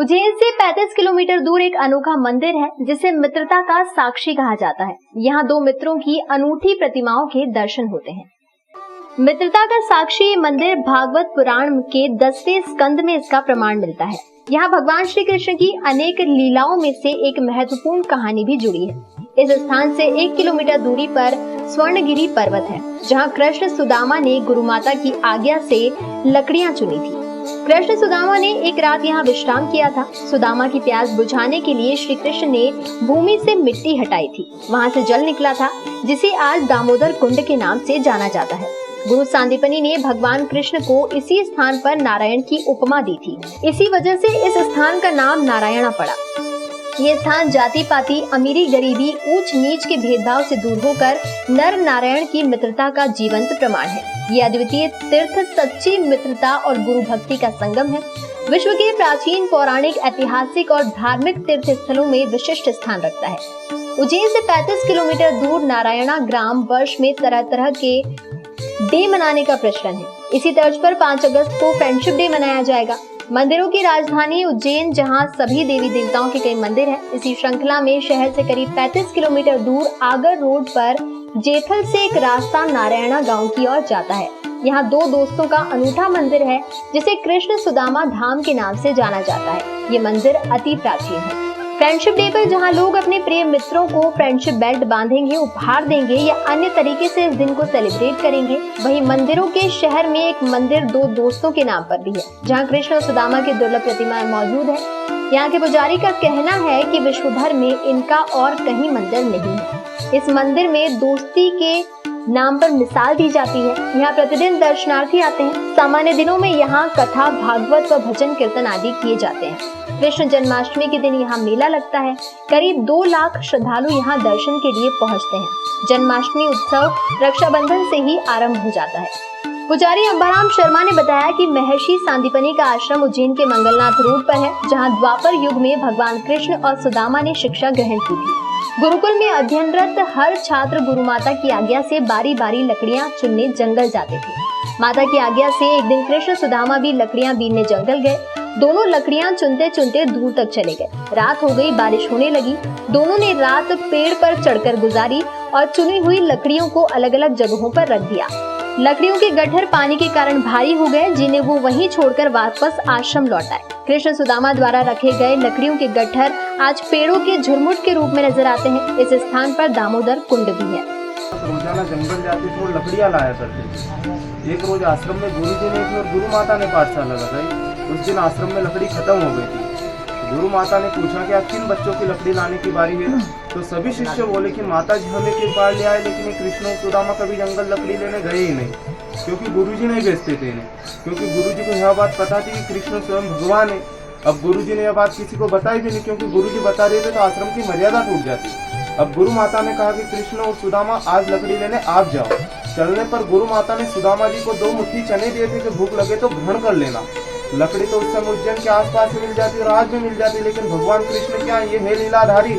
उज्जैन से 35 किलोमीटर दूर एक अनोखा मंदिर है जिसे मित्रता का साक्षी कहा जाता है। यहाँ दो मित्रों की अनूठी प्रतिमाओं के दर्शन होते हैं। मित्रता का साक्षी ये मंदिर भागवत पुराण के 10वें स्कंद में इसका प्रमाण मिलता है। यहाँ भगवान श्री कृष्ण की अनेक लीलाओं में से एक महत्वपूर्ण कहानी भी जुड़ी है। इस स्थान से 1 किलोमीटर दूरी पर स्वर्णगिरी पर्वत है, जहाँ कृष्ण सुदामा ने गुरु माता की आज्ञा से लकड़ियाँ चुनी थी। कृष्ण सुदामा ने एक रात यहाँ विश्राम किया था। सुदामा की प्यास बुझाने के लिए श्री कृष्ण ने भूमि से मिट्टी हटाई थी। वहाँ से जल निकला था, जिसे आज दामोदर कुंड के नाम से जाना जाता है। गुरु सांदीपनि ने भगवान कृष्ण को इसी स्थान पर नारायण की उपमा दी थी। इसी वजह से इस स्थान का नाम नारायणा पड़ा। ये स्थान जाति पाति, अमीरी गरीबी, ऊंच नीच के भेदभाव से दूर होकर नर नारायण की मित्रता का जीवंत प्रमाण है। ये अद्वितीय तीर्थ सच्ची मित्रता और गुरु भक्ति का संगम है। विश्व के प्राचीन, पौराणिक, ऐतिहासिक और धार्मिक तीर्थ स्थलों में विशिष्ट स्थान रखता है। उज्जैन से 35 किलोमीटर दूर नारायणा ग्राम वर्ष में तरह तरह के डे मनाने का प्रचलन है। इसी तर्ज पर 5 अगस्त को फ्रेंडशिप डे मनाया जाएगा। मंदिरों की राजधानी उज्जैन, जहां सभी देवी देवताओं के कई मंदिर हैं। इसी श्रृंखला में शहर से करीब 35 किलोमीटर दूर आगर रोड पर जेथल से एक रास्ता नारायणा गांव की ओर जाता है। यहाँ दो दोस्तों का अनूठा मंदिर है, जिसे कृष्ण सुदामा धाम के नाम से जाना जाता है। ये मंदिर अति प्राचीन है। फ्रेंडशिप डे पर जहाँ लोग अपने प्रिय मित्रों को फ्रेंडशिप बेल्ट बांधेंगे, उपहार देंगे या अन्य तरीके से इस दिन को सेलिब्रेट करेंगे, वहीं मंदिरों के शहर में एक मंदिर दो दोस्तों के नाम पर भी है, जहाँ कृष्ण और सुदामा की दुर्लभ प्रतिमाएं मौजूद है। यहाँ के पुजारी का कहना है कि विश्व भर में इनका और कहीं मंदिर नहीं है। इस मंदिर में दोस्ती के नाम पर मिसाल दी जाती है। यहाँ प्रतिदिन दर्शनार्थी आते हैं। सामान्य दिनों में यहाँ कथा, भागवत व भजन कीर्तन आदि किए जाते हैं। कृष्ण जन्माष्टमी के दिन यहाँ मेला लगता है। करीब 2 लाख श्रद्धालु यहाँ दर्शन के लिए पहुँचते हैं। जन्माष्टमी उत्सव रक्षाबंधन से ही आरंभ हो जाता है। पुजारी अंबाराम शर्मा ने बताया कि महर्षि सांदीपनि का आश्रम उज्जैन के मंगलनाथ रोड पर है, जहाँ द्वापर युग में भगवान कृष्ण और सुदामा ने शिक्षा ग्रहण की थी। गुरुकुल में अध्ययनरत हर छात्र गुरु माता की आज्ञा से बारी बारी लकड़ियां चुनने जंगल जाते थे। माता की आज्ञा से एक दिन कृष्ण सुदामा भी लकड़ियां बीनने जंगल गए। दोनों लकड़ियां चुनते चुनते दूर तक चले गए। रात हो गई, बारिश होने लगी। दोनों ने रात पेड़ पर चढ़कर गुजारी और चुनी हुई लकड़ियों को अलग अलग जगहों पर रख दिया। लकड़ियों के गट्ठर पानी के कारण भारी हो गए, जिन्हें वो वहीं छोड़कर वापस आश्रम लौट आए। कृष्ण सुदामा द्वारा रखे गए लकड़ियों के गट्ठर आज पेड़ों के झुरमुट के रूप में नजर आते हैं। इस स्थान पर दामोदर कुंड भी है। रोजाना जंगल जाते थे और लकड़ियां लाया करते थे। एक रोज आश्रम में गुरुजी ने और गुरु माता ने पाठशाला लगाई। उस दिन आश्रम में लकड़ी खत्म हो गई थी। गुरु माता ने पूछा कि आज किन बच्चों की लकड़ी लाने की बारी है। तो सभी शिष्य बोले कि माता जी हमें एक बार ले आए, लेकिन कृष्ण और सुदामा कभी जंगल लकड़ी लेने गए ही नहीं, क्योंकि गुरुजी नहीं बेचते थे इन्हें। क्योंकि गुरुजी को यह बात पता थी कि कृष्ण स्वयं भगवान है। अब गुरुजी ने यह बात किसी को बताई भी नहीं, क्योंकि गुरुजी बता रहे थे तो आश्रम की मर्यादा टूट जाती। अब गुरु माता ने कहा कि कृष्ण और सुदामा आज लकड़ी लेने आप जाओ। चलने पर गुरु माता ने सुदामा जी को 2 मुट्ठी चने दिए थे कि भूख लगे तो ग्रहण कर लेना। लकड़ी तो उस समय उज्जैन के आसपास ही मिल जाती और आज भी मिल जाती, लेकिन भगवान कृष्ण क्या ये है लीलाधारी।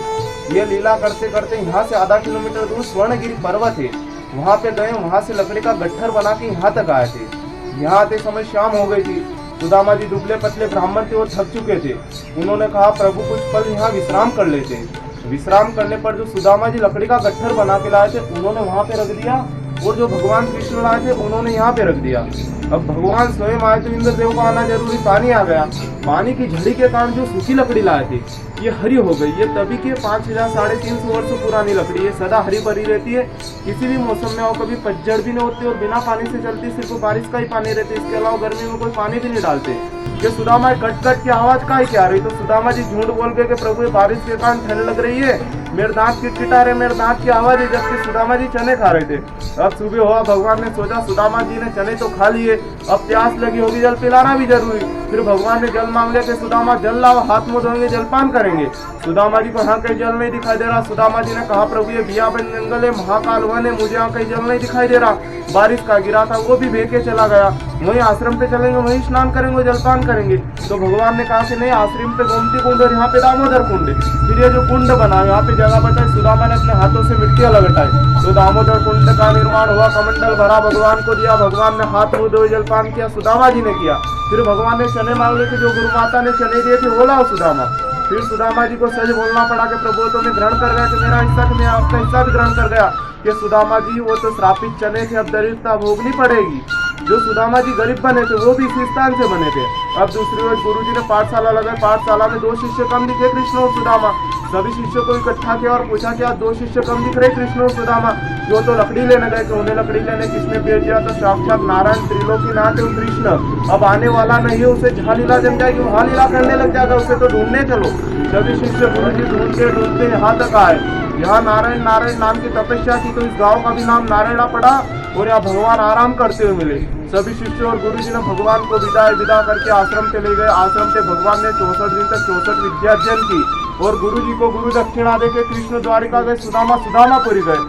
ये लीला करते करते यहाँ से आधा किलोमीटर दूर स्वर्णगिरी पर्वत है, वहाँ पे गए। वहाँ से लकड़ी का गट्ठर बना के यहाँ तक आए थे। यहाँ आते समय शाम हो गई थी। सुदामा जी दुबले पतले ब्राह्मण थे और थक चुके थे। उन्होंने कहा प्रभु कुछ पल यहाँ विश्राम कर लेते। विश्राम करने पर जो सुदामा जी लकड़ी का गट्ठर बना के लाए थे उन्होंने वहाँ पे रख दिया, और जो भगवान कृष्ण लाए थे उन्होंने यहाँ पे रख दिया। अब भगवान स्वयं आए तो इंद्रदेव का आना जरूरी। पानी आ गया। पानी की झड़ी के कारण जो सूखी लकड़ी लाए थे ये हरी हो गई। ये तभी के 5300 वर्ष पुरानी लकड़ी है। सदा हरी भरी रहती है। किसी भी मौसम में और कभी पतझड़ भी नहीं होती और बिना पानी से चलती, सिर्फ बारिश का ही पानी रहता है। इसके अलावा गर्मी में कोई पानी भी नहीं डालते। कि सुदामा कट कट की आवाज का ही क्या रही। तो सुदामा जी झूठ बोल गए कि प्रभु बारिश के कारण ठंड लग रही है, मेरे दांत किटकिटा रहे, मेरे दांत की आवाज है। जबकि सुदामा जी चने खा रहे थे। अब सुबह हुआ, भगवान ने सोचा सुदामा जी ने चने तो खा लिए, अब प्यास लगी होगी, जल पिलाना भी जरूरी। फिर भगवान ने जल मांग लिया कि सुदामा जल लाओ, हाथ मुंह धोएंगे, जलपान करेंगे। सुदामा जी को यहाँ कहीं जल नहीं दिखाई दे रहा। सुदामा जी ने कहा प्रभु ये बियाबन जंगल है, महाकाल वन है, मुझे यहाँ कहीं जल नहीं दिखाई दे रहा। बारिश का गिरा था वो भी बह के चला गया। वहीं आश्रम पे चलेंगे, वहीं स्नान करेंगे, जलपान करेंगे। तो भगवान ने कहा कि नहीं, आश्रम पे गोमती कुंड और यहाँ पे दामोदर कुंड है। फिर ये जो कुंड बना यहाँ पे जगह बताई, सुदामा ने अपने हाथों से मिट्टियां लगटाई, तो दामोदर कुंड का निर्माण हुआ। कमंडल भरा, भगवान को दिया, भगवान ने हाथ मुंह धोए जलपान किया, सुदामा जी ने किया। फिर भगवान ने चने मांगे थे, जो गुरु माता ने चने दिए थे वो लाओ सुदामा। फिर सुदामा जी को सच बोलना पड़ा कि प्रभु तो मैं ग्रहण कर गया, कि मेरा हिस्सा, कि मैं आपका हिस्सा भी ग्रहण कर गया। कि सुदामा जी वो तो श्रापित चने थे, अब दरिद्रता भोगनी पड़ेगी। जो सुदामा जी गरीब बने थे वो भी इसी स्थान से बने थे। अब दूसरी ओर गुरु जी ने पाठशाला लगाई, पाठशाला में 2 शिष्य कम दिखे, कृष्ण और सुदामा। सभी शिष्यों को इकट्ठा किया और पूछा कि आज 2 शिष्य कम दिख रहे, कृष्ण और सुदामा। जो तो लकड़ी लेने गए थे, उन्हें लकड़ी लेने किसने भेज दिया? तो साक्षात नारायण त्रिलोकीनाथ एवं कृष्ण। अब आने वाला नहीं है, उसे जहाँ लीला जम जाएगी वहाँ लीला करने लग जाएगा, उसे तो ढूंढने चलो। सभी शिष्य गुरु जी ढूंढते ढूंढते यहाँ तक आए। यहाँ नारायण नारायण नाम की तपस्या की, तो इस गांव का भी नाम नारायणा पड़ा और यहाँ भगवान आराम करते हुए मिले। सभी शिष्य और गुरु जी ने भगवान को विदा करके आश्रम पे ले गए। आश्रम पे भगवान ने 64 दिन तक 64 विद्यार्जन की और गुरु जी को गुरु दक्षिणा देके कृष्ण द्वारिका गए, सुदामा सुदामापुरी गए।